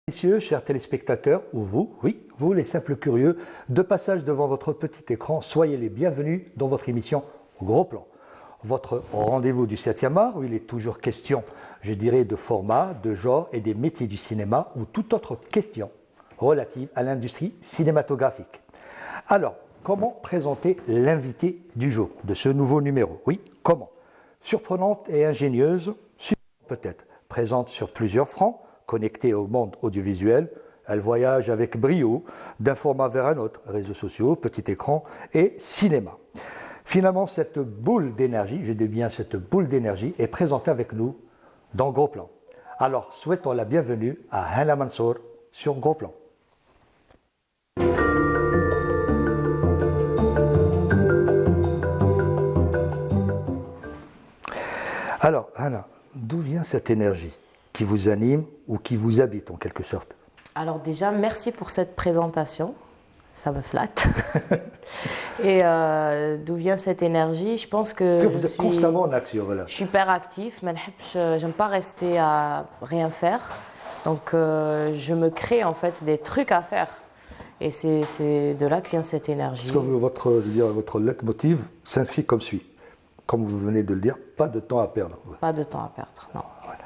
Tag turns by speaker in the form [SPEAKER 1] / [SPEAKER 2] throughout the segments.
[SPEAKER 1] Messieurs, chers téléspectateurs, ou vous, oui, vous les simples curieux, de passage devant votre petit écran, soyez les bienvenus dans votre émission Gros Plan. Votre rendez-vous du 7e art, où il est toujours question, je dirais, de format, de genre et des métiers du cinéma, ou toute autre question relative à l'industrie cinématographique. Alors, comment présenter l'invité du jour de ce nouveau numéro? Oui, comment? Surprenante et ingénieuse, peut-être, présente sur plusieurs fronts, connectée au monde audiovisuel, elle voyage avec brio d'un format vers un autre, réseaux sociaux, petit écran et cinéma. Finalement, cette boule d'énergie, je dis bien cette boule d'énergie, est présentée avec nous dans Gros Plan. Alors, souhaitons la bienvenue à Hala Mansour sur Gros Plan. Alors, Hala, d'où vient cette énergie qui vous anime ou qui vous habite en quelque sorte?
[SPEAKER 2] Alors déjà, merci pour cette présentation, ça me flatte. Et d'où vient cette énergie? Je pense que
[SPEAKER 1] vous êtes constamment en action, voilà.
[SPEAKER 2] Je suis hyper actif, mais j'aime pas rester à rien faire. Donc je me crée en fait des trucs à faire. Et c'est de là que vient cette énergie.
[SPEAKER 1] Parce que votre leitmotiv s'inscrit comme suit. Comme vous venez de le dire, pas de temps à perdre.
[SPEAKER 2] Pas de temps à perdre, non.
[SPEAKER 1] Voilà.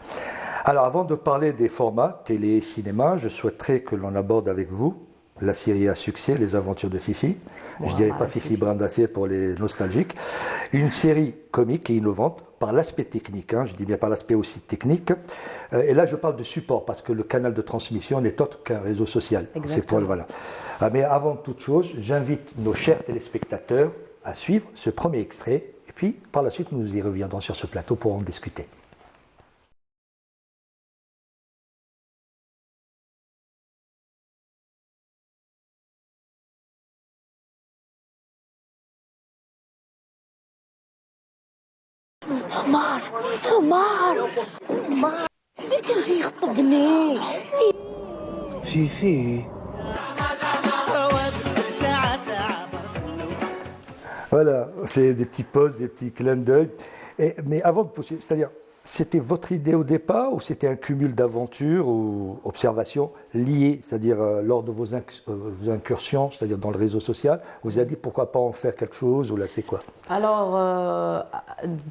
[SPEAKER 1] Alors, avant de parler des formats télé et cinéma, je souhaiterais que l'on aborde avec vous la série à succès, Les Aventures de Fifi. Je ne dirais pas Fifi Brindacier pour les nostalgiques. Une série comique et innovante par l'aspect technique, je dis bien par l'aspect aussi technique. Et là, je parle de support parce que le canal de transmission n'est autre qu'un réseau social. Voilà. Mais avant toute chose, j'invite nos chers téléspectateurs à suivre ce premier extrait. Et puis, par la suite, nous y reviendrons sur ce plateau pour en discuter.
[SPEAKER 3] حمار حمار حمار فيك انت يخطبني
[SPEAKER 4] فيفي
[SPEAKER 1] Voilà, c'est des petits posts, des petits clins d'œil. Mais avant de poursuivre, c'est-à-dire, c'était votre idée au départ ou c'était un cumul d'aventures ou observations liées, c'est-à-dire lors de vos incursions, c'est-à-dire dans le réseau social, vous avez dit pourquoi pas en faire quelque chose ou là c'est quoi?
[SPEAKER 2] Alors,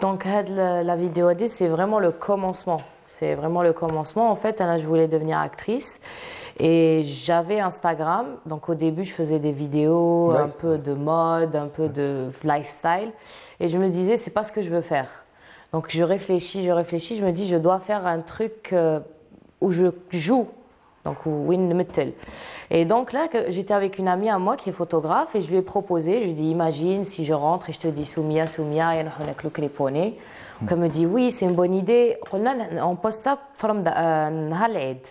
[SPEAKER 2] donc la vidéo AD, c'est vraiment le commencement. C'est vraiment le commencement. En fait, là, je voulais devenir actrice. Et j'avais Instagram, donc au début je faisais des vidéos, un peu de mode, un peu de lifestyle, et je me disais c'est pas ce que je veux faire. Donc je réfléchis, je me dis je dois faire un truc où je joue, donc Win Metal. Et donc là j'étais avec une amie à moi qui est photographe et je lui ai proposé, je lui ai dit imagine si je rentre et je te dis Soumia, Soumia, et on a les elle me dit oui c'est une bonne idée, on poste ça from Haled.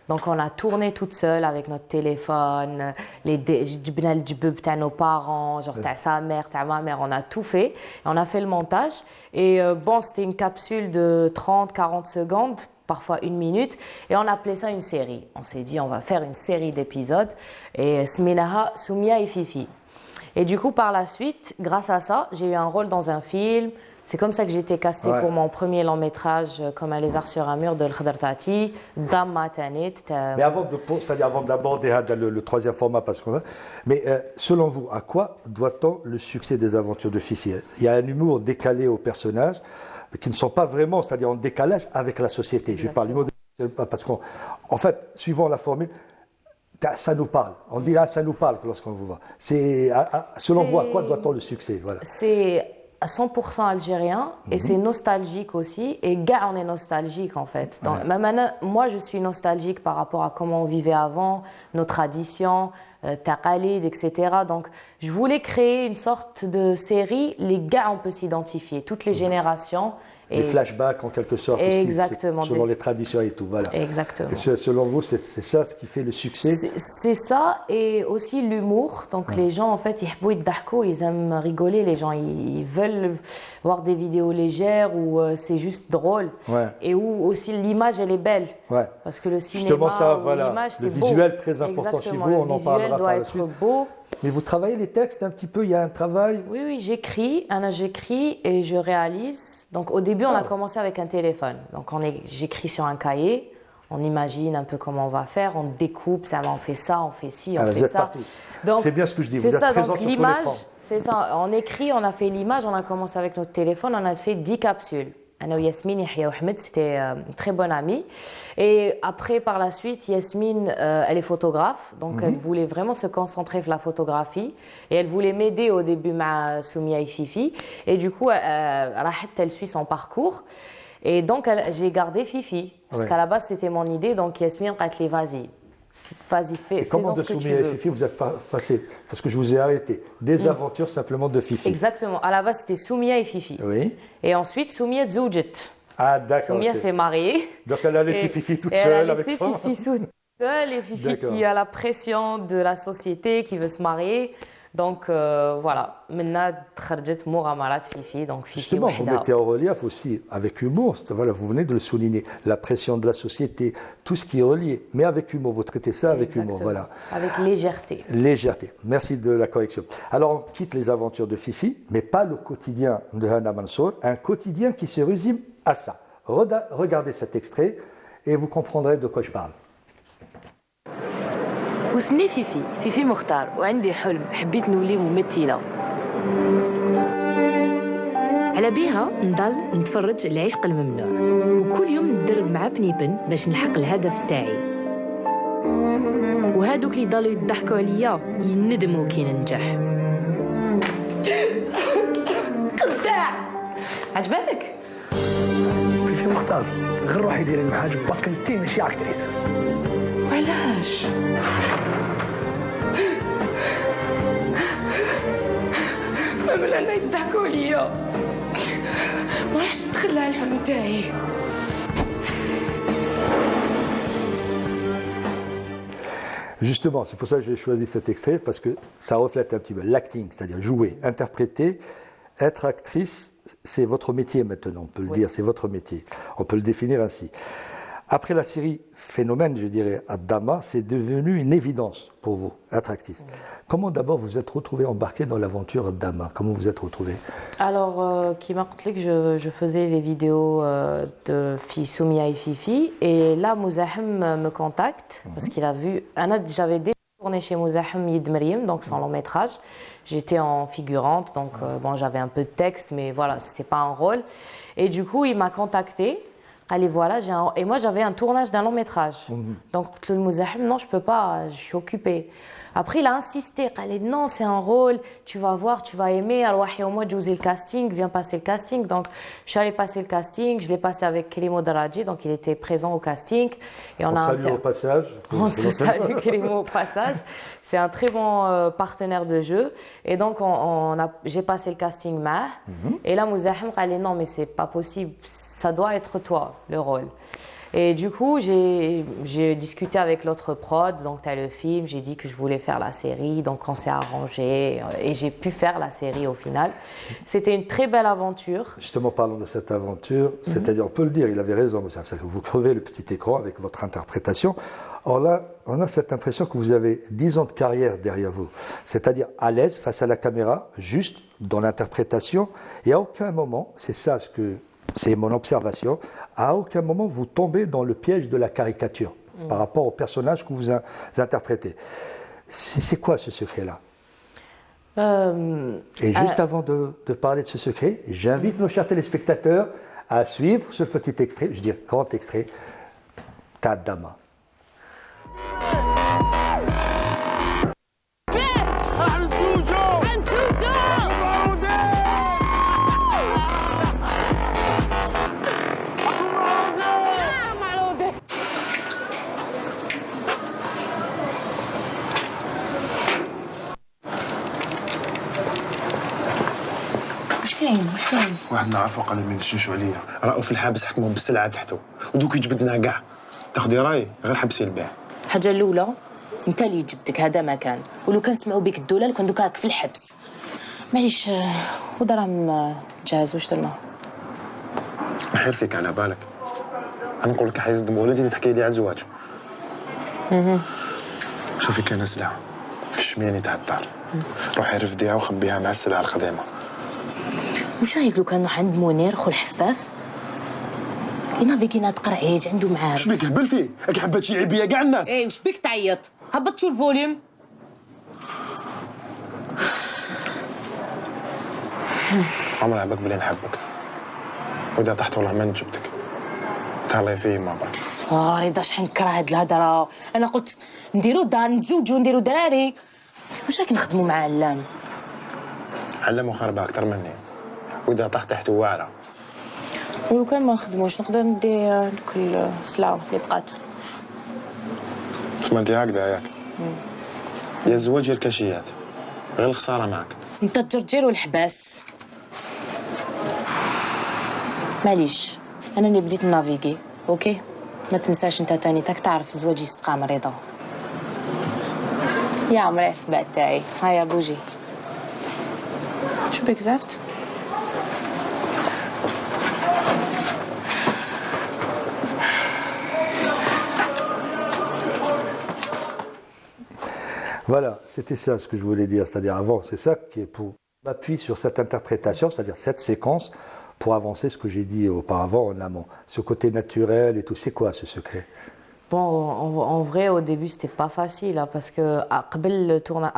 [SPEAKER 2] Donc on a tourné toute seule avec notre téléphone, جبنا الجبب تاع nos parents, genre تاع sa mère, تاع ma mère, on a tout fait. Et on a fait le montage et bon, c'était une capsule de 30-40 secondes, parfois 1 minute, et on appelait ça une série. On s'est dit on va faire une série d'épisodes et سميناها Soumia et Fifi. Et du coup par la suite, grâce à ça, j'ai eu un rôle dans un film. C'est comme ça que j'ai été castée pour mon premier long métrage comme un lézard sur un mur de l'Khadr Tati, Dama Tanit.
[SPEAKER 1] Mais c'est-à-dire avant d'aborder le troisième format, mais selon vous, à quoi doit-on le succès des Aventures de Fifi? Il y a un humour décalé aux personnages, mais qui ne sont pas vraiment, c'est-à-dire en décalage avec la société. Exactement. Je parle d'humour parce qu'en fait, suivant la formule, ça nous parle. On dit ça nous parle lorsqu'on vous voit. Selon vous, à quoi doit-on le succès? Voilà.
[SPEAKER 2] C'est à 100% algérien et c'est nostalgique aussi, et gars on est nostalgique en fait. Moi je suis nostalgique par rapport à comment on vivait avant, nos traditions, taqalid, etc. Donc je voulais créer une sorte de série, les gars on peut s'identifier, toutes les générations.
[SPEAKER 1] Des flashbacks en quelque sorte
[SPEAKER 2] exactement,
[SPEAKER 1] aussi, selon les traditions et tout, voilà.
[SPEAKER 2] Exactement.
[SPEAKER 1] Et selon vous, c'est ça ce qui fait le succès?
[SPEAKER 2] C'est ça, et aussi l'humour. Donc les gens, en fait, ils aiment rigoler, les gens, ils veulent voir des vidéos légères où c'est juste drôle. Et où aussi l'image, elle est belle. Parce que le cinéma,
[SPEAKER 1] justement ça, voilà.
[SPEAKER 2] L'image, c'est
[SPEAKER 1] le
[SPEAKER 2] beau.
[SPEAKER 1] Visuel très important chez vous, on en parlera par la suite.
[SPEAKER 2] Doit être beau.
[SPEAKER 1] Mais vous travaillez les textes un petit peu, il y a un travail?
[SPEAKER 2] Oui, j'écris et je réalise. Donc au début, on a commencé avec un téléphone. Donc j'écris sur un cahier, On imagine un peu comment on va faire, on découpe, ça, on fait ça, on fait ci, on
[SPEAKER 1] Ah,
[SPEAKER 2] fait
[SPEAKER 1] vous êtes
[SPEAKER 2] ça.
[SPEAKER 1] partout.
[SPEAKER 2] Donc,
[SPEAKER 1] C'est bien ce que je dis,
[SPEAKER 2] c'est
[SPEAKER 1] vous êtes
[SPEAKER 2] ça,
[SPEAKER 1] présent
[SPEAKER 2] donc
[SPEAKER 1] sur tous les
[SPEAKER 2] l'image,
[SPEAKER 1] fronts.
[SPEAKER 2] c'est ça. On écrit, on a fait l'image, on a commencé avec notre téléphone, on a fait 10 capsules. Anna Yasmine, Yahya Ahmed, c'était une très bonne amie. Et après, par la suite, Yasmine, elle est photographe, donc elle voulait vraiment se concentrer sur la photographie. Et elle voulait m'aider au début, ma Soumia et Fifi. Et du coup, elle suit son parcours. Et donc, j'ai gardé Fifi. Parce
[SPEAKER 1] Ouais.
[SPEAKER 2] qu'à la base, c'était mon idée. Donc, Yasmine, vas-y, fais.
[SPEAKER 1] Et comment
[SPEAKER 2] fais-en
[SPEAKER 1] de
[SPEAKER 2] ce que tu
[SPEAKER 1] Soumia et
[SPEAKER 2] veux.
[SPEAKER 1] Fifi vous êtes passé? Parce que je vous ai arrêté. Des aventures simplement de Fifi.
[SPEAKER 2] Exactement. À la base, c'était Soumia et Fifi.
[SPEAKER 1] Oui.
[SPEAKER 2] Et ensuite, Soumia Zoujet.
[SPEAKER 1] Ah, d'accord.
[SPEAKER 2] Soumia
[SPEAKER 1] ok.
[SPEAKER 2] s'est mariée.
[SPEAKER 1] Donc elle a laissé Fifi toute
[SPEAKER 2] et
[SPEAKER 1] seule
[SPEAKER 2] elle a
[SPEAKER 1] avec
[SPEAKER 2] laissé
[SPEAKER 1] ça.
[SPEAKER 2] Fifi toute seule et Fifi
[SPEAKER 1] D'accord.
[SPEAKER 2] qui a la pression de la société, qui veut se marier. Donc voilà, maintenant, Kharjet Mouramarat Fifi, donc Fifi
[SPEAKER 1] Justement, vous
[SPEAKER 2] Wahda.
[SPEAKER 1] mettez en relief aussi, avec humour, voilà, vous venez de le souligner, la pression de la société, tout ce qui est relié, mais avec humour, vous traitez ça avec humour,
[SPEAKER 2] Exactement.
[SPEAKER 1] voilà.
[SPEAKER 2] Avec légèreté.
[SPEAKER 1] Légèreté, merci de la correction. Alors on quitte les aventures de Fifi, mais pas le quotidien de Hana Mansour, un quotidien qui se résume à ça. Regardez cet extrait et vous comprendrez de quoi je parle.
[SPEAKER 4] واسمي فيفي مختار وعندي حلم حبيت نولي ممثلة على بيها نضل نتفرج العشق الممنوع وكل يوم ندرب مع بنيبن باش نلحق الهدف تاعي وهادوك اللي ضلوا يضحكوا عليا يندموا كي ننجح
[SPEAKER 2] قداع عجبتك؟
[SPEAKER 5] فيفي مختار غير روحي ديري المحاجب باسكو انت ماشي اكتريس
[SPEAKER 4] وعلاش ما بلا يضحكوا عليا ما راحش تخلى الحلم تاعي
[SPEAKER 1] Justement, c'est pour ça que j'ai choisi cet extrait, parce que ça reflète un petit peu l'acting, c'est-à-dire jouer, interpréter. Être actrice, c'est votre métier maintenant, on peut le dire, c'est votre métier. On peut le définir ainsi. Après la série Phénomène, je dirais, à Dama, c'est devenu une évidence pour vous, être actrice. Comment d'abord vous êtes retrouvé embarqué dans l'aventure Dama? Comment vous êtes retrouvé?
[SPEAKER 2] Alors, qui m'a rappelé que je faisais les vidéos de Soumia et Fifi. Et là, Mouzahem me contacte parce qu'il a vu. J'avais déjà tourné chez Mouzahem Yid Meriem, donc son long métrage. J'étais en figurante, donc bon, j'avais un peu de texte, mais voilà, c'était pas un rôle. Et du coup, il m'a contacté. Allez, voilà, et moi j'avais un tournage d'un long métrage. Donc, le Mouzahem, non, je peux pas, je suis occupée. Après, il a insisté, il a dit non, c'est un rôle, tu vas voir, tu vas aimer. Alors, au moins, j'ai le casting, viens passer le casting. Donc, je suis allée passer le casting, je l'ai passé avec Kelimo Daraji, donc il était présent au casting. Et
[SPEAKER 1] On salue au passage.
[SPEAKER 2] On se salue Kelimo au passage. C'est un très bon partenaire de jeu. Et donc, j'ai passé le casting ma. Et là, Mouzahem a dit non, mais c'est pas possible, ça doit être toi, le rôle. Et du coup, j'ai discuté avec l'autre prod, donc tu as le film, j'ai dit que je voulais faire la série, donc on s'est arrangé et j'ai pu faire la série au final. C'était une très belle aventure.
[SPEAKER 1] Justement, parlons de cette aventure, c'est-à-dire, on peut le dire, il avait raison, c'est que vous crevez le petit écran avec votre interprétation. Or là, on a cette impression que vous avez 10 ans de carrière derrière vous, c'est-à-dire à l'aise face à la caméra, juste dans l'interprétation, et à aucun moment, c'est mon observation, à aucun moment vous tombez dans le piège de la caricature par rapport au personnage que vous interprétez. C'est quoi ce secret-là? Et juste avant de parler de ce secret, j'invite nos chers téléspectateurs à suivre ce petit extrait, je veux dire grand extrait, Ta Dama.
[SPEAKER 4] واش كاين
[SPEAKER 6] واحد نعرفو قال لي ما يدشنشوا عليا راهو في الحبس حكموه بالسلعه تحته ودوك يجبدنا كاع تاخدي راي غير حبسي البيع
[SPEAKER 4] الحاجه الاولى انت اللي جبتك هذا مكان ولو كان سمعوا بك الدوله كان دوك راك في الحبس معليش ودراهم جهزوش درنا
[SPEAKER 6] حير فيك على بالك انا نقول لك حيصدموا ولا انت تحكي لي على الزواج شوفي كاينه سلعه في الشمياني تاع الدار روحي رفديها وخبيها مع السلعه القديمه
[SPEAKER 4] واش رايك لو كان نروح عند منير خو الحفاف نافيكي ناض قرعيج عنده معارف.
[SPEAKER 6] شبيك هبلتي؟ راك حبات شي عيبيه كاع الناس.
[SPEAKER 4] ايه وش بيك تعيط؟ هبط شو الفوليوم.
[SPEAKER 6] عمري عباك بلي نحبك، واذا طحت والله ما نجبتك. تهلاي فيه ما برك.
[SPEAKER 4] رضا شحال نكره هاد الهضره. انا قلت نديرو دار نتزوجو نديرو دراري. واش راك نخدمو مع علام؟
[SPEAKER 6] علمو خربها اكثر مني، واذا طحت تحت واعره.
[SPEAKER 4] ولو كان ما نخدموش نقدر ندي دوك السلعه اللي بقات.
[SPEAKER 6] تسمى انت هكذا ياك؟ يا الزواج يا الكاشيات، غير الخساره معك.
[SPEAKER 4] انت الجرجير والحباس. معليش انا اللي بديت نافيغي، اوكي؟ ما تنساش انت تاني تاك تعرف الزواج يستقام رضا. يا عمري السبع تاعي هيا بوجي. شو بك زفت؟
[SPEAKER 1] Voilà, c'était ça ce que je voulais dire, c'est-à-dire avant, c'est ça qui est pour m'appuyer sur cette interprétation, c'est-à-dire cette séquence, pour avancer ce que j'ai dit auparavant en amont. Ce côté naturel et tout, c'est quoi ce secret?
[SPEAKER 2] Bon, en vrai, au début, c'était pas facile hein, parce que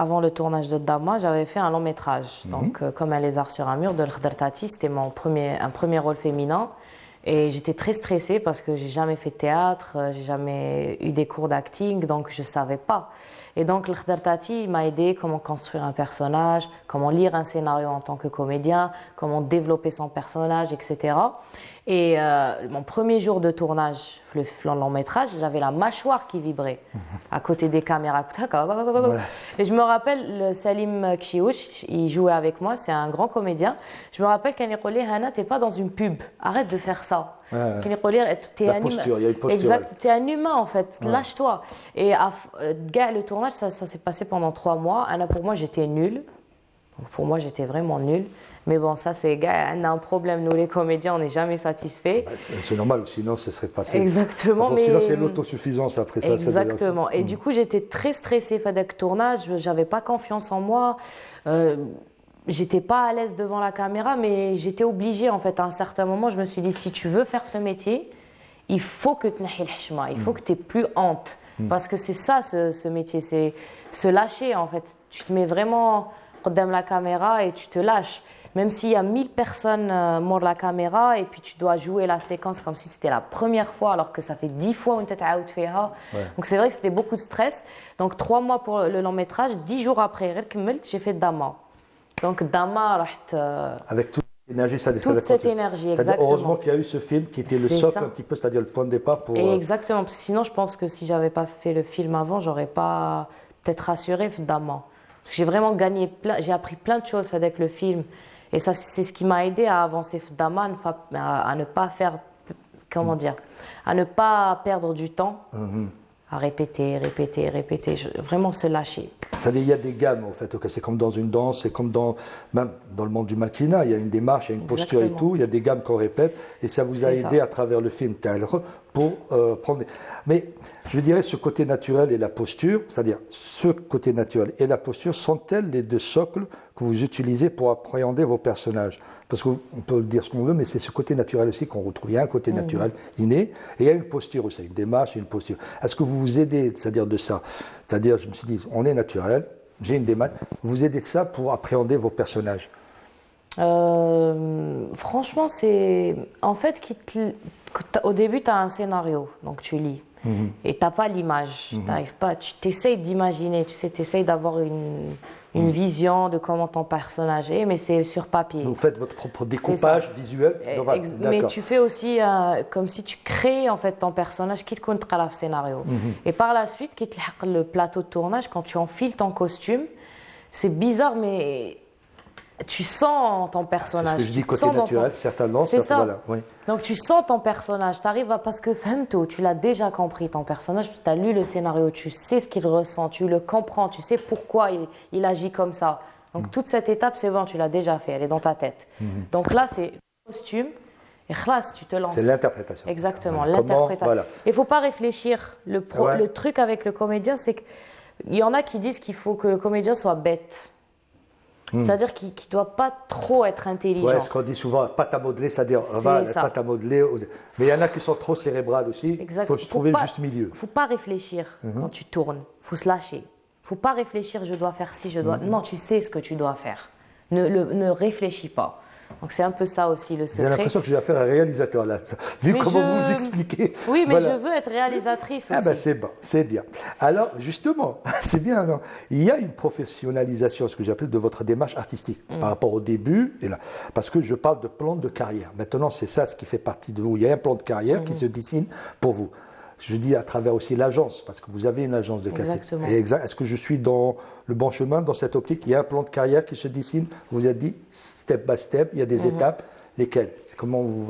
[SPEAKER 2] avant le tournage de Dama, j'avais fait un long métrage. Donc, comme Un lézard sur un mur de l'Khdar Tati, c'était un premier rôle féminin. Et j'étais très stressée parce que j'ai jamais fait de théâtre, j'ai jamais eu des cours d'acting, donc je savais pas. Et donc l'Khdar Tati m'a aidé comment construire un personnage, comment lire un scénario en tant que comédien, comment développer son personnage, etc. Et mon premier jour de tournage, le long métrage, j'avais la mâchoire qui vibrait à côté des caméras. Ouais. Et je me rappelle, Salim Kchiouch, il jouait avec moi, c'est un grand comédien. Je me rappelle qu'il m'a dit Hana, t'es pas dans une pub, arrête de faire ça.
[SPEAKER 1] Ouais.
[SPEAKER 2] T'es un
[SPEAKER 1] posture, il y a une posture.
[SPEAKER 2] Exact, t'es un humain en fait, lâche-toi. Et le tournage, ça s'est passé pendant 3 mois. Anna, pour moi, j'étais nulle. Pour moi, j'étais vraiment nulle. Mais bon, ça, c'est gars, on a un problème. Nous, les comédiens, on n'est jamais satisfaits.
[SPEAKER 1] Bah, c'est normal, sinon, ce serait passé.
[SPEAKER 2] Exactement. Mais
[SPEAKER 1] sinon, c'est l'autosuffisance après ça.
[SPEAKER 2] Exactement. Et du coup, j'étais très stressée avec le tournage. J'avais pas confiance en moi. J'étais pas à l'aise devant la caméra, mais j'étais obligée, en fait. À un certain moment, je me suis dit, si tu veux faire ce métier, il faut que tu n'aies le il faut que tu n'aies plus honte. Parce que c'est ça, ce métier, c'est se lâcher, en fait. Tu te mets vraiment devant la caméra et tu te lâches. Même s'il y a 1000 personnes mort la caméra et puis tu dois jouer la séquence comme si c'était la première fois alors que ça fait 10 fois où tu as fait. Donc c'est vrai que c'était beaucoup de stress. Donc 3 mois pour le long métrage, 10 jours après, j'ai fait Dama. Donc Dama,
[SPEAKER 1] avec toute l'énergie, ça
[SPEAKER 2] toute cette énergie, exactement.
[SPEAKER 1] Heureusement qu'il y a eu ce film qui était le socle un petit peu, c'est-à-dire le point de départ pour.
[SPEAKER 2] Exactement, parce que sinon je pense que si j'avais pas fait le film avant, j'aurais pas peut-être assuré Dama. Parce que j'ai vraiment j'ai appris plein de choses avec le film. Et ça, c'est ce qui m'a aidé à avancer Dama, à ne pas faire, comment dire, à ne pas perdre du temps, à répéter, vraiment se lâcher.
[SPEAKER 1] C'est-à-dire il y a des gammes en fait, c'est comme dans une danse, c'est comme même dans le monde du mannequinat, il y a une démarche, il y a une posture et tout, il y a des gammes qu'on répète, et ça vous a aidé à travers le film pour prendre. Mais je dirais ce côté naturel et la posture, c'est-à-dire ce côté naturel et la posture, sont-elles les deux socles que vous utilisez pour appréhender vos personnages? Parce qu'on peut dire ce qu'on veut, mais c'est ce côté naturel aussi qu'on retrouve. Il y a un côté naturel inné, et il y a une posture aussi, une démarche et une posture. Est-ce que vous vous aidez, c'est-à-dire de ça? C'est-à-dire, je me suis dit, on est naturel, j'ai une démarche, vous aidez de ça pour appréhender vos personnages?
[SPEAKER 2] Franchement, c'est... En fait, au début, tu as un scénario, donc tu lis. Et tu n'as pas l'image, t'arrives pas, tu t'essayes d'imaginer, tu essayes d'avoir une vision de comment ton personnage est, mais c'est sur papier.
[SPEAKER 1] Vous faites votre propre découpage visuel.
[SPEAKER 2] Mais tu fais aussi comme si tu crées en fait ton personnage qui te compte à le scénario. Et par la suite, le plateau de tournage, quand tu enfiles ton costume, c'est bizarre, mais tu sens ton personnage.
[SPEAKER 1] C'est ce que je dis, côté naturel, certainement.
[SPEAKER 2] C'est ça.
[SPEAKER 1] Voilà, oui.
[SPEAKER 2] Donc tu sens ton personnage, parce que tu l'as déjà compris, ton personnage, tu as lu le scénario, tu sais ce qu'il ressent, tu le comprends, tu sais pourquoi il agit comme ça. Donc toute cette étape, c'est bon, tu l'as déjà fait, elle est dans ta tête. Donc là, c'est le costume, et classe, tu te lances.
[SPEAKER 1] C'est l'interprétation.
[SPEAKER 2] Exactement,
[SPEAKER 1] voilà.
[SPEAKER 2] l'interprétation.
[SPEAKER 1] Voilà.
[SPEAKER 2] Il ne faut pas réfléchir. Le truc avec le comédien, c'est qu'il y en a qui disent qu'il faut que le comédien soit bête. C'est-à-dire qu'il ne doit pas trop être intelligent.
[SPEAKER 1] Ouais, ce qu'on dit souvent, pâte à modeler, c'est-à-dire
[SPEAKER 2] C'est ça.
[SPEAKER 1] pâte à modeler. Mais il y en a qui sont trop cérébrales aussi. Il
[SPEAKER 2] Exact.
[SPEAKER 1] faut trouver le juste milieu.
[SPEAKER 2] Il ne faut pas réfléchir quand tu tournes. Il faut se lâcher. Il ne faut pas réfléchir, je dois faire ci, je dois... Non, tu sais ce que tu dois faire. Ne réfléchis pas. Donc c'est un peu ça aussi le secret.
[SPEAKER 1] J'ai l'impression que j'ai affaire à un réalisateur là. Vu
[SPEAKER 2] Mais
[SPEAKER 1] comment vous expliquez.
[SPEAKER 2] Oui, mais
[SPEAKER 1] Voilà.
[SPEAKER 2] je veux être réalisatrice aussi.
[SPEAKER 1] Ah ben c'est bon, c'est bien. Alors justement, c'est bien, non, il y a une professionnalisation, ce que j'appelle, de votre démarche artistique par rapport au début, et là, parce que je parle de plan de carrière. Maintenant, c'est ça ce qui fait partie de vous. Il y a un plan de carrière qui se dessine pour vous. Je dis à travers aussi l'agence, parce que vous avez une agence de casting.
[SPEAKER 2] Exactement.
[SPEAKER 1] Et est-ce que je suis dans le bon chemin, dans cette optique? Il y a un plan de carrière qui se dessine, vous avez dit, step by step, il y a des étapes. Lesquelles? C'est comment vous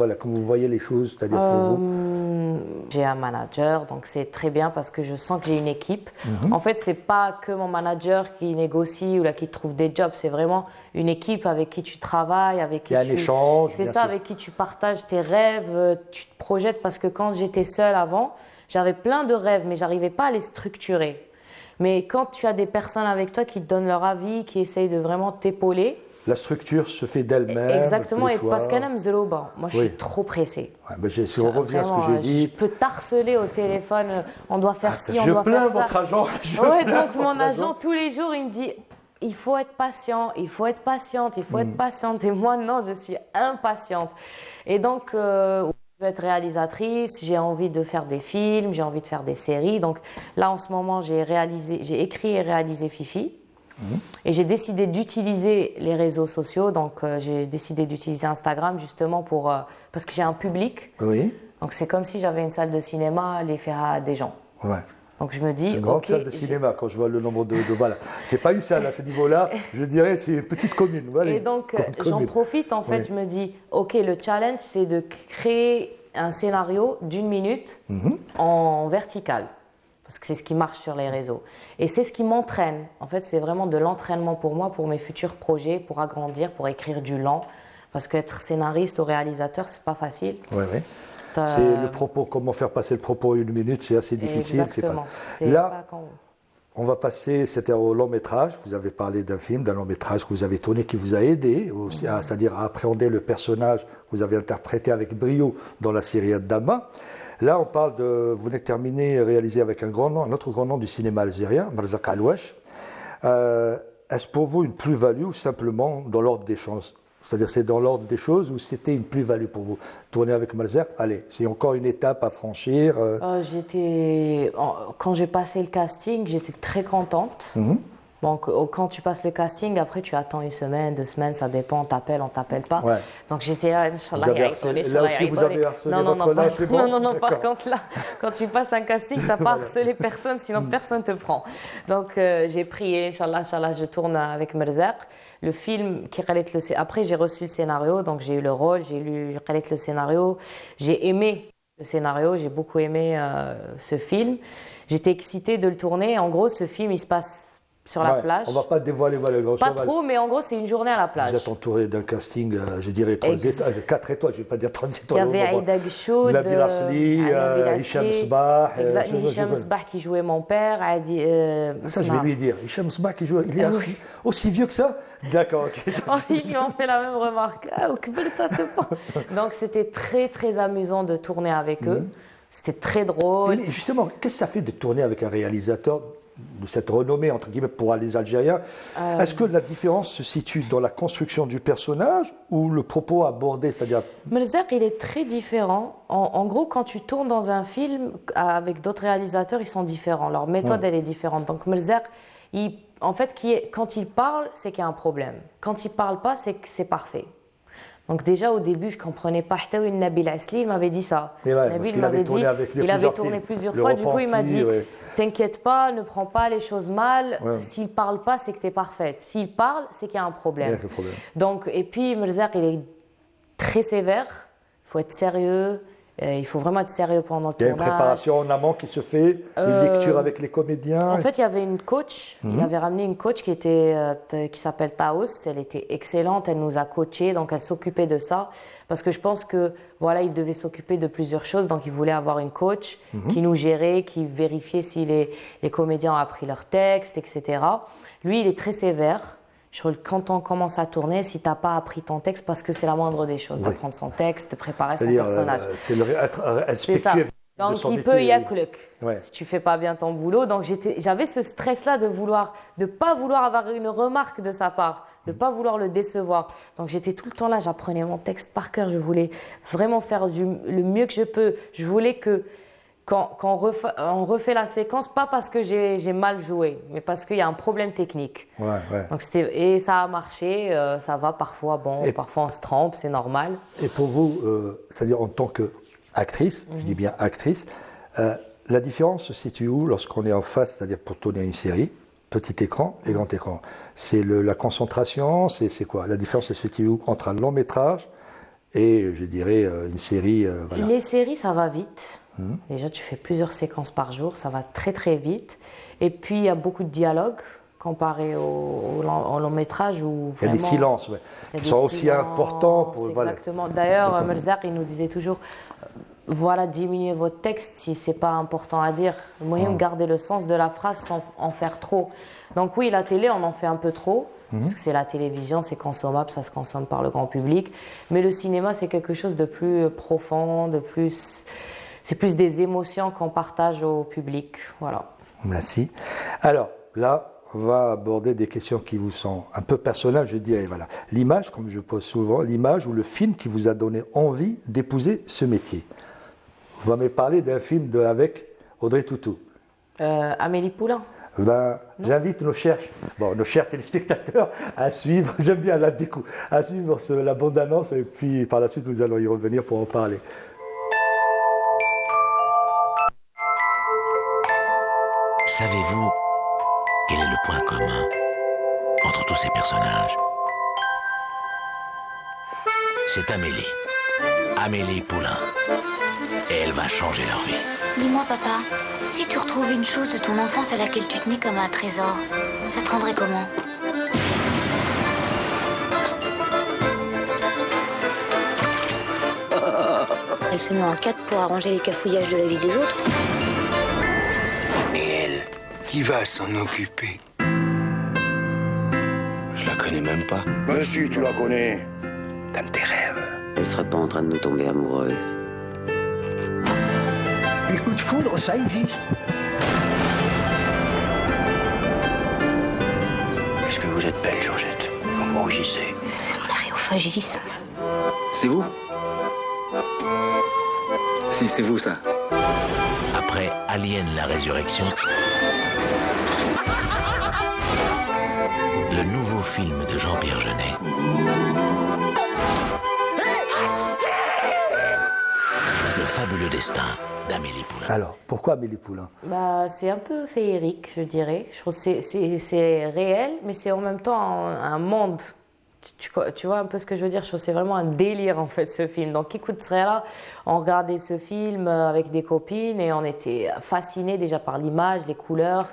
[SPEAKER 1] voyez les choses, c'est-à-dire pour vous?
[SPEAKER 2] J'ai un manager, donc c'est très bien parce que je sens que j'ai une équipe. En fait, c'est pas que mon manager qui négocie ou là qui trouve des jobs, c'est vraiment une équipe avec qui tu travailles, avec qui
[SPEAKER 1] Il y a un échange,
[SPEAKER 2] c'est
[SPEAKER 1] bien
[SPEAKER 2] ça,
[SPEAKER 1] sûr.
[SPEAKER 2] avec qui tu partages tes rêves, tu te projettes parce que quand j'étais seule avant, j'avais plein de rêves, mais j'arrivais pas à les structurer. Mais quand tu as des personnes avec toi qui te donnent leur avis, qui essayent de vraiment t'épauler,
[SPEAKER 1] La structure se fait d'elle-même.
[SPEAKER 2] exactement,
[SPEAKER 1] tous les
[SPEAKER 2] et
[SPEAKER 1] choix.
[SPEAKER 2] parce qu'elle aime Zeloba. Moi, je
[SPEAKER 1] Oui.
[SPEAKER 2] suis trop pressée.
[SPEAKER 1] Ouais, mais si on revient à ce que
[SPEAKER 2] Vraiment,
[SPEAKER 1] j'ai dit,
[SPEAKER 2] je peux t'harceler au téléphone, on doit faire ci, on
[SPEAKER 1] je
[SPEAKER 2] doit
[SPEAKER 1] plains
[SPEAKER 2] faire ça.
[SPEAKER 1] votre agent. je
[SPEAKER 2] Ouais,
[SPEAKER 1] plains
[SPEAKER 2] donc
[SPEAKER 1] votre
[SPEAKER 2] mon agent, tous les jours, il me dit, il faut être patient, il faut être patiente, il faut être patiente. Et moi, non, je suis impatiente. Et donc, je veux être réalisatrice, j'ai envie de faire des films, j'ai envie de faire des séries. Donc là, en ce moment, j'ai écrit et réalisé Fifi. Et j'ai décidé d'utiliser les réseaux sociaux, donc j'ai décidé d'utiliser Instagram justement parce que j'ai un public.
[SPEAKER 1] Oui,
[SPEAKER 2] Donc c'est comme si j'avais une salle de cinéma à les faire à des gens.
[SPEAKER 1] ouais.
[SPEAKER 2] Donc je me dis,
[SPEAKER 1] Une grande
[SPEAKER 2] ok,
[SPEAKER 1] salle de cinéma, quand je vois le nombre de voilà. C'est pas une salle à ce niveau-là, je dirais c'est une petite commune. Voilà,
[SPEAKER 2] et donc
[SPEAKER 1] grande
[SPEAKER 2] j'en
[SPEAKER 1] commune.
[SPEAKER 2] profite en fait,
[SPEAKER 1] Oui.
[SPEAKER 2] je me dis, ok, le challenge c'est de créer un scénario d'1 minute en vertical. Parce que c'est ce qui marche sur les réseaux. Et c'est ce qui m'entraîne. En fait, c'est vraiment de l'entraînement pour moi, pour mes futurs projets, pour agrandir, pour écrire du lent. Parce qu'être scénariste ou réalisateur, c'est pas facile.
[SPEAKER 1] Ouais, ouais.
[SPEAKER 2] T'as-
[SPEAKER 1] C'est le propos, comment faire passer le propos en 1 minute, c'est assez difficile.
[SPEAKER 2] Exactement.
[SPEAKER 1] C'est
[SPEAKER 2] C'est
[SPEAKER 1] pas... Là,
[SPEAKER 2] pas quand-
[SPEAKER 1] on va passer, c'était au long métrage. Vous avez parlé d'un film, d'un long métrage que vous avez tourné, qui vous a aidé, aussi, c'est-à-dire à appréhender le personnage que vous avez interprété avec brio dans la série Dama. Là, on parle de, vous venez de terminer, réalisé avec un autre grand nom du cinéma algérien, Marzak Alouache. Est-ce pour vous une plus-value ou simplement dans l'ordre des choses? C'est-à-dire, c'est dans l'ordre des choses ou c'était une plus-value pour vous? Tourner avec Marzak, allez, c'est encore une étape à franchir.
[SPEAKER 2] Quand j'ai passé le casting, j'étais très contente. Donc, quand tu passes le casting, après, tu attends 1 semaine, 2 semaines, ça dépend, on t'appelle, on t'appelle pas.
[SPEAKER 1] Ouais.
[SPEAKER 2] Donc, j'étais là, Inch'Allah,
[SPEAKER 1] Vous avez
[SPEAKER 2] ya
[SPEAKER 1] harcelé-
[SPEAKER 2] Aïtoulé,
[SPEAKER 1] là
[SPEAKER 2] Inch'Allah,
[SPEAKER 1] aussi,
[SPEAKER 2] ya
[SPEAKER 1] vous
[SPEAKER 2] Aïtoulé.
[SPEAKER 1] avez harcelé
[SPEAKER 2] Non, non,
[SPEAKER 1] votre
[SPEAKER 2] non,
[SPEAKER 1] là,
[SPEAKER 2] pas-
[SPEAKER 1] c'est bon?
[SPEAKER 2] non, non, non, par
[SPEAKER 1] D'accord.
[SPEAKER 2] contre, là, quand tu passes un casting, tu n'as pas harcelé personne, sinon personne ne te prend. Donc, j'ai prié, Inch'Allah, Inch'Allah, je tourne avec Merzak. Le film, après, j'ai reçu le scénario, donc j'ai eu le rôle, j'ai lu le scénario, j'ai aimé le scénario, j'ai beaucoup aimé ce film. J'étais excitée de le tourner. En gros, ce film, il se passe sur la
[SPEAKER 1] Ouais,
[SPEAKER 2] plage.
[SPEAKER 1] on ne va pas dévoiler voilà, le grand
[SPEAKER 2] Pas
[SPEAKER 1] cheval.
[SPEAKER 2] trop, mais en gros, c'est une journée à la plage.
[SPEAKER 1] Vous êtes entouré d'un casting, je dirais 4 étoiles, je ne vais pas dire 3
[SPEAKER 2] Il y
[SPEAKER 1] étoiles.
[SPEAKER 2] avait Aïda Gchoud,
[SPEAKER 1] Nabil Asli, Hicham Sbah.
[SPEAKER 2] Exact, Hicham Sbah qui jouait mon père.
[SPEAKER 1] Ça, je vais lui dire. Hicham Sbah qui joue, il est aussi vieux que ça? D'accord, ok.
[SPEAKER 2] Ils m'ont fait la même remarque. Ah, donc, c'était très, très amusant de tourner avec eux. C'était très drôle.
[SPEAKER 1] Et justement, qu'est-ce que ça fait de tourner avec un réalisateur de cette renommée, entre guillemets, pour les Algériens? Est-ce que la différence se situe dans la construction du personnage ou le propos abordé, c'est-à-dire...
[SPEAKER 2] Merzak, il est très différent. En gros, quand tu tournes dans un film avec d'autres réalisateurs, ils sont différents. Leur méthode, elle est différente. Donc, Merzak, en fait, quand il parle, c'est qu'il y a un problème. Quand il parle pas, c'est que c'est parfait. Donc déjà au début, je comprenais pas. Nabil Asli m'avait dit ça.
[SPEAKER 1] Et ouais,
[SPEAKER 2] Nabil
[SPEAKER 1] parce qu'il avait tourné avec lui
[SPEAKER 2] il avait
[SPEAKER 1] plusieurs
[SPEAKER 2] tourné
[SPEAKER 1] films.
[SPEAKER 2] plusieurs
[SPEAKER 1] Le
[SPEAKER 2] fois. Du coup, il m'a
[SPEAKER 1] Repenti,
[SPEAKER 2] dit,
[SPEAKER 1] ouais.
[SPEAKER 2] t'inquiète pas, ne prends pas les choses mal.
[SPEAKER 1] Ouais.
[SPEAKER 2] S'il parle pas, c'est que t'es parfaite. S'il parle, c'est qu'il y a un problème.
[SPEAKER 1] Il y a un problème.
[SPEAKER 2] Donc, et puis Merzak, il est très sévère. Il faut être sérieux. Il faut vraiment être sérieux pendant le
[SPEAKER 1] Il y a une
[SPEAKER 2] tournage.
[SPEAKER 1] préparation en amont qui se fait, une lecture avec les comédiens.
[SPEAKER 2] En fait, il y avait une coach. Il avait ramené une coach qui s'appelle Taous. Elle était excellente. Elle nous a coachés, donc elle s'occupait de ça. Parce que je pense que voilà, il devait s'occuper de plusieurs choses. Donc, il voulait avoir une coach qui nous gérait, qui vérifiait si les comédiens ont appris leur texte, etc. Lui, il est très sévère. Quand on commence à tourner, si tu n'as pas appris ton texte, parce que c'est la moindre des choses,
[SPEAKER 1] Oui.
[SPEAKER 2] d'apprendre son texte, de préparer son
[SPEAKER 1] C'est-à-dire,
[SPEAKER 2] personnage.
[SPEAKER 1] c'est être
[SPEAKER 2] C'est ça.
[SPEAKER 1] respectueux de
[SPEAKER 2] Donc,
[SPEAKER 1] son
[SPEAKER 2] il
[SPEAKER 1] métier.
[SPEAKER 2] peut y
[SPEAKER 1] oui.
[SPEAKER 2] avoir
[SPEAKER 1] Ouais.
[SPEAKER 2] si tu fais pas bien ton boulot. Donc, j'avais ce stress-là de pas vouloir avoir une remarque de sa part, de pas vouloir le décevoir. Donc, j'étais tout le temps là, j'apprenais mon texte par cœur. Je voulais vraiment faire le mieux que je peux. Je voulais que quand on refait la séquence, pas parce que j'ai mal joué, mais parce qu'il y a un problème technique.
[SPEAKER 1] Ouais, ouais.
[SPEAKER 2] Donc, et ça a marché. Ça va parfois,
[SPEAKER 1] Et-
[SPEAKER 2] parfois on se trompe, c'est normal.
[SPEAKER 1] Et pour vous, c'est-à-dire en tant qu'actrice, je dis bien actrice, la différence se situe où lorsqu'on est en face, c'est-à-dire pour tourner une série, petit écran et grand écran? C'est la concentration, c'est quoi? La différence se situe où entre un long métrage et, je dirais, une série voilà.
[SPEAKER 2] Les séries, ça va vite. Déjà, tu fais plusieurs séquences par jour, ça va très très vite. Et puis, il y a beaucoup de dialogues comparé au long métrage où
[SPEAKER 1] Il y a des
[SPEAKER 2] vraiment,
[SPEAKER 1] silences, ouais,
[SPEAKER 2] il y a
[SPEAKER 1] qui
[SPEAKER 2] des
[SPEAKER 1] sont aussi
[SPEAKER 2] silences,
[SPEAKER 1] importants pour. Voilà.
[SPEAKER 2] Exactement. D'ailleurs, Merzak, il nous disait toujours voilà, diminuez votre texte si c'est pas important à dire. Le moyen de garder le sens de la phrase sans en faire trop. Donc, oui, la télé, on en fait un peu trop. Parce que c'est la télévision, c'est consommable, ça se consomme par le grand public. Mais le cinéma, c'est quelque chose de plus profond, c'est plus des émotions qu'on partage au public. Voilà.
[SPEAKER 1] Merci. Alors, là, on va aborder des questions qui vous sont un peu personnelles, je dirais. Voilà. L'image, comme je pose souvent, l'image ou le film qui vous a donné envie d'épouser ce métier. Vous m'avez parlé d'un film avec Audrey Tautou.
[SPEAKER 2] Amélie Poulain.
[SPEAKER 1] Ben, j'invite nos chers téléspectateurs à suivre, j'aime bien à suivre la bande-annonce et puis par la suite nous allons y revenir pour en parler.
[SPEAKER 7] Savez-vous quel est le point commun entre tous ces personnages? C'est Amélie Poulain. Et elle va changer leur vie.
[SPEAKER 8] Dis-moi, papa, si tu retrouvais une chose de ton enfance à laquelle tu tenais comme un trésor, ça te rendrait comment? Elle se met en quatre pour arranger les cafouillages de la vie des autres.
[SPEAKER 9] Et elle, qui va s'en occuper? Je la connais même pas.
[SPEAKER 10] Mais si, tu la connais.
[SPEAKER 9] Dans tes rêves.
[SPEAKER 11] Elle serait pas en train de nous tomber amoureux.
[SPEAKER 5] Les coups de foudre, ça existe.
[SPEAKER 9] Est-ce que vous êtes belle, Georgette? Vous rougissez.
[SPEAKER 8] C'est mon aréophagisme.
[SPEAKER 11] C'est vous? Si, c'est vous, ça.
[SPEAKER 7] Après Alien la résurrection, le nouveau film de Jean-Pierre Jeunet. Le fabuleux destin d'Amélie Poulain.
[SPEAKER 1] Alors, pourquoi Amélie Poulain?
[SPEAKER 2] C'est un peu féerique, je dirais. Je trouve que c'est réel, mais c'est en même temps un monde. Tu vois un peu ce que je veux dire? Je trouve que c'est vraiment un délire, en fait, ce film. Donc, écoute, serait là, on regardait ce film avec des copines et on était fascinés déjà par l'image, les couleurs,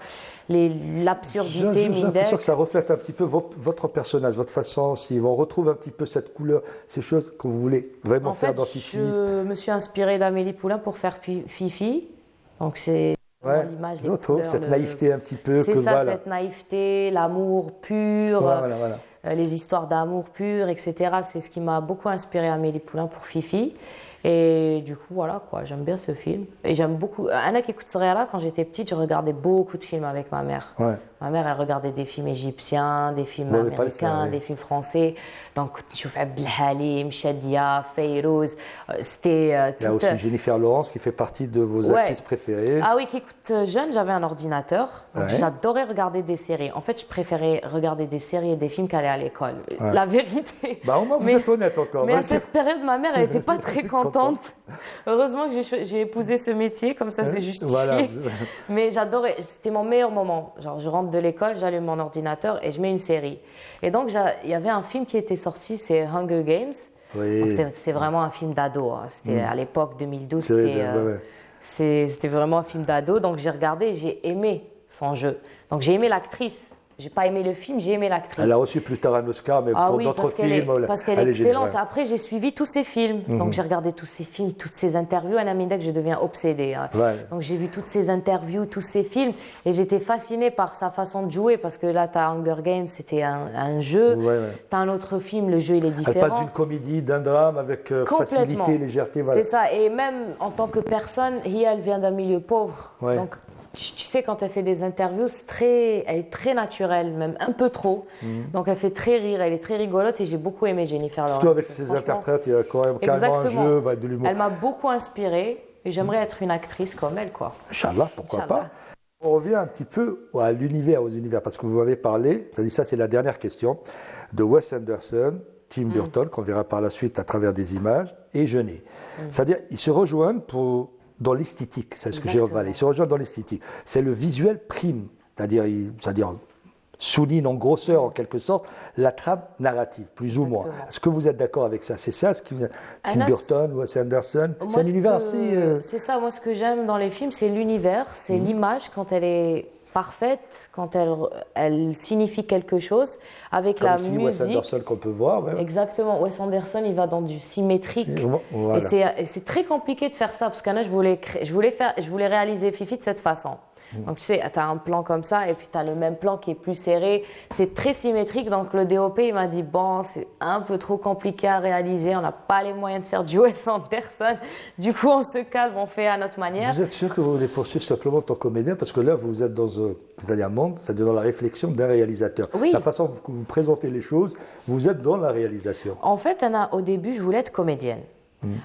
[SPEAKER 2] l'absurdité.
[SPEAKER 1] J'ai l'impression que ça reflète un petit peu votre personnage, votre façon, si on retrouve un petit peu cette couleur, ces choses que vous voulez vraiment faire dans Fifi.
[SPEAKER 2] Je me suis inspirée d'Amélie Poulain pour faire Fifi. Donc, c'est l'image, les couleurs.
[SPEAKER 1] Cette naïveté un petit peu.
[SPEAKER 2] C'est ça, cette naïveté, l'amour pur.
[SPEAKER 1] Voilà.
[SPEAKER 2] Les histoires d'amour pur, etc. C'est ce qui m'a beaucoup inspiré Amélie Poulain pour Fifi. Et du coup, voilà, quoi, j'aime bien ce film. Et j'aime beaucoup. Anna qui écoute là, quand j'étais petite, je regardais beaucoup de films avec ma mère.
[SPEAKER 1] Ouais.
[SPEAKER 2] Ma mère, elle regardait des films égyptiens, des films américains, des films français. Donc, je fais Abdelhalim, Shadia, Fayrouz. C'était
[SPEAKER 1] Il y a aussi Jennifer Lawrence qui fait partie de vos actrices préférées.
[SPEAKER 2] Ah oui, qui écoute jeune, j'avais un ordinateur. Donc j'adorais regarder des séries. En fait, je préférais regarder des séries et des films qu'aller à l'école. La vérité.
[SPEAKER 1] Au moins, vous êtes honnête encore.
[SPEAKER 2] Mais à cette période, ma mère, elle n'était pas très contente. Heureusement que j'ai épousé ce métier, comme ça c'est justifié. Voilà. Mais j'adorais, c'était mon meilleur moment. Genre, je rentre de l'école, j'allume mon ordinateur et je mets une série. Et donc, il y avait un film qui était sorti, c'est Hunger Games.
[SPEAKER 1] Oui.
[SPEAKER 2] C'est vraiment un film d'ado. Hein. C'était à l'époque 2012. C'était vraiment un film d'ado. Donc j'ai regardé et j'ai aimé son jeu. Donc j'ai aimé l'actrice. J'ai pas aimé le film, j'ai aimé l'actrice.
[SPEAKER 1] Elle a reçu plus tard un Oscar, mais
[SPEAKER 2] Ah
[SPEAKER 1] pour
[SPEAKER 2] oui,
[SPEAKER 1] d'autres
[SPEAKER 2] parce qu'elle
[SPEAKER 1] films,
[SPEAKER 2] parce qu'elle
[SPEAKER 1] elle
[SPEAKER 2] est
[SPEAKER 1] est géniale.
[SPEAKER 2] excellente. Après, j'ai suivi tous ses films. Donc, j'ai regardé tous ses films, toutes ses interviews. Anna Mindak, je deviens obsédée. Hein.
[SPEAKER 1] Ouais.
[SPEAKER 2] Donc, j'ai vu toutes ses interviews, tous ses films. Et j'étais fascinée par sa façon de jouer. Parce que là, tu as Hunger Games, c'était un jeu.
[SPEAKER 1] Ouais.
[SPEAKER 2] Tu as un autre film, le jeu, il est
[SPEAKER 1] Elle
[SPEAKER 2] différent.
[SPEAKER 1] passe d'une comédie, d'un drame avec
[SPEAKER 2] Complètement.
[SPEAKER 1] facilité, légèreté. Voilà.
[SPEAKER 2] C'est ça. Et même en tant que personne, Hia, elle vient d'un milieu pauvre.
[SPEAKER 1] Ouais.
[SPEAKER 2] Donc, tu sais, quand elle fait des interviews, elle est très naturelle, même un peu trop. Donc, elle fait très rire, elle est très rigolote et j'ai beaucoup aimé Jennifer Lawrence.
[SPEAKER 1] Surtout avec ses
[SPEAKER 2] Franchement,
[SPEAKER 1] interprètes, il y a quand même carrément un
[SPEAKER 2] exactement.
[SPEAKER 1] jeu, de l'humour.
[SPEAKER 2] Elle m'a beaucoup inspirée et j'aimerais être une actrice comme elle, quoi.
[SPEAKER 1] Inch'Allah, pourquoi
[SPEAKER 2] Inch'Allah.
[SPEAKER 1] pas. On revient un petit peu à l'univers, aux univers, parce que vous m'avez parlé, c'est-à-dire ça c'est la dernière question, de Wes Anderson, Tim Burton, qu'on verra par la suite à travers des images, et Jeunet. C'est-à-dire, ils se rejoignent dans l'esthétique, c'est ce que j'ai
[SPEAKER 2] Exactement.
[SPEAKER 1] revalé. Ils se rejoignent dans l'esthétique. C'est le visuel prime, c'est-à-dire souligne en grosseur, en quelque sorte, la trame narrative, plus ou moins.
[SPEAKER 2] Exactement.
[SPEAKER 1] Est-ce que vous êtes d'accord avec ça? C'est ça ce qui vous a... Tim
[SPEAKER 2] Anna,
[SPEAKER 1] Burton, Wes Anderson, c'est
[SPEAKER 2] Moi,
[SPEAKER 1] un
[SPEAKER 2] ce
[SPEAKER 1] univers
[SPEAKER 2] que-
[SPEAKER 1] assez...
[SPEAKER 2] C'est ça, moi, ce que j'aime dans les films, c'est l'univers, c'est l'image quand elle est parfaite, quand elle signifie quelque chose, avec
[SPEAKER 1] comme
[SPEAKER 2] la
[SPEAKER 1] ici, Wes
[SPEAKER 2] musique.
[SPEAKER 1] Anderson qu'on peut voir. Ouais.
[SPEAKER 2] Exactement, Wes Anderson, il va dans du symétrique.
[SPEAKER 1] Voilà.
[SPEAKER 2] Et c'est très compliqué de faire ça, parce qu'Anna, je voulais réaliser Fifi de cette façon. Donc, tu sais, tu as un plan comme ça, et puis tu as le même plan qui est plus serré. C'est très symétrique, donc le DOP, il m'a dit, bon, c'est un peu trop compliqué à réaliser, on n'a pas les moyens de faire du Wes Anderson. Du coup, on se calme, on fait à notre manière.
[SPEAKER 1] Vous êtes sûr que vous voulez poursuivre simplement en tant que comédien? Parce que là, vous êtes dans un monde, c'est-à-dire dans la réflexion d'un réalisateur.
[SPEAKER 2] Oui.
[SPEAKER 1] La façon que vous présentez les choses, vous êtes dans la réalisation.
[SPEAKER 2] En fait, Anna, au début, je voulais être comédienne.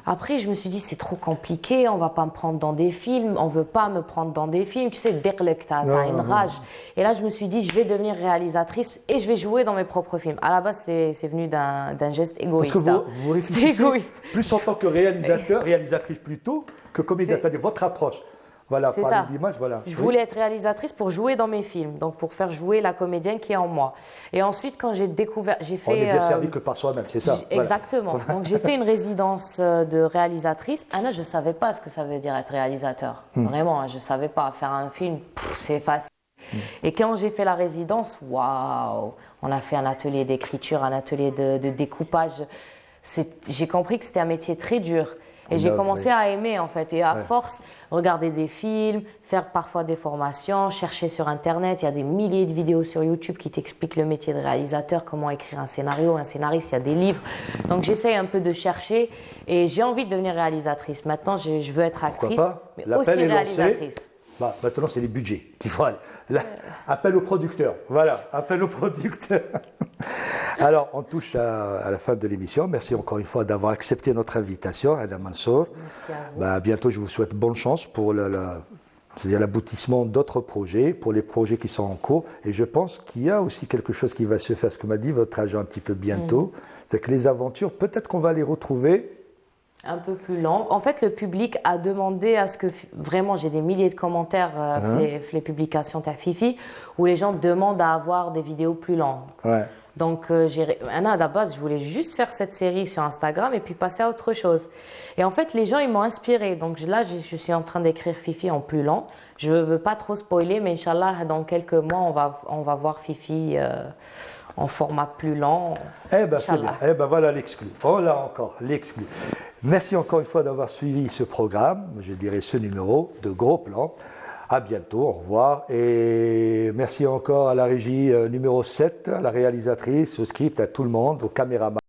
[SPEAKER 2] Après, je me suis dit, c'est trop compliqué, on va pas me prendre dans des films, on veut pas me prendre dans des films. Tu sais, dès que t'as une rage. Et là, je me suis dit, je vais devenir réalisatrice et je vais jouer dans mes propres films. À la base, c'est venu d'un geste égoïste.
[SPEAKER 1] Parce que
[SPEAKER 2] hein.
[SPEAKER 1] vous réfléchissez
[SPEAKER 2] C'est égoïste.
[SPEAKER 1] plus en tant que réalisateur, réalisatrice plutôt, que comédien.
[SPEAKER 2] C'est-
[SPEAKER 1] C'est-à-dire votre approche. Voilà,
[SPEAKER 2] C'est
[SPEAKER 1] parler
[SPEAKER 2] ça.
[SPEAKER 1] d'image, voilà.
[SPEAKER 2] Je
[SPEAKER 1] Oui.
[SPEAKER 2] voulais être réalisatrice pour jouer dans mes films, donc pour faire jouer la comédienne qui est en moi. Et ensuite, quand j'ai découvert, j'ai
[SPEAKER 1] On est
[SPEAKER 2] fait.
[SPEAKER 1] bien servi que par soi-même, c'est ça. Voilà.
[SPEAKER 2] Exactement. Donc j'ai fait une résidence de réalisatrice. Anna, je ne savais pas ce que ça veut dire être réalisateur. Vraiment, hein, je ne savais pas. Faire un film, c'est facile. Et quand j'ai fait la résidence, waouh, on a fait un atelier d'écriture, un atelier de découpage. J'ai compris que c'était un métier très dur. Et j'ai commencé à aimer en fait. Et à force, regarder des films, faire parfois des formations, chercher sur Internet. Il y a des milliers de vidéos sur YouTube qui t'expliquent le métier de réalisateur, comment écrire un scénario, un scénariste, il y a des livres. Donc j'essaye un peu de chercher et j'ai envie de devenir réalisatrice. Maintenant, je veux être actrice,
[SPEAKER 1] pas
[SPEAKER 2] mais
[SPEAKER 1] L'appel
[SPEAKER 2] aussi
[SPEAKER 1] est lancé.
[SPEAKER 2] réalisatrice.
[SPEAKER 1] Bah, maintenant, c'est les budgets qu'il faut aller. Là, appel au producteur. Voilà, appel au producteur. Alors, on touche à la fin de l'émission. Merci encore une fois d'avoir accepté notre invitation, Anna Mansour.
[SPEAKER 2] Merci à vous.
[SPEAKER 1] Bah, bientôt, je vous souhaite bonne chance pour c'est-à-dire l'aboutissement d'autres projets, pour les projets qui sont en cours. Et je pense qu'il y a aussi quelque chose qui va se faire, ce que m'a dit votre agent un petit peu bientôt. C'est que les aventures, peut-être qu'on va les retrouver.
[SPEAKER 2] Un peu plus lent. En fait, le public a demandé à ce que, vraiment, j'ai des milliers de commentaires, les publications de Fifi, où les gens demandent à avoir des vidéos plus longues.
[SPEAKER 1] Ouais.
[SPEAKER 2] Donc, Anna, à la base, je voulais juste faire cette série sur Instagram et puis passer à autre chose. Et en fait, les gens, ils m'ont inspiré. Donc là, je suis en train d'écrire Fifi en plus lent. Je ne veux pas trop spoiler, mais Inch'Allah, dans quelques mois, on va voir Fifi en format plus lent.
[SPEAKER 1] Eh ben, c'est bien.
[SPEAKER 2] Inch'Allah.
[SPEAKER 1] Eh ben, voilà l'exclu. Oh là encore, l'exclu. Merci encore une fois d'avoir suivi ce programme, je dirais ce numéro de Gros Plan. À bientôt, au revoir. Et merci encore à la régie numéro 7, à la réalisatrice, au script, à tout le monde, aux caméramans.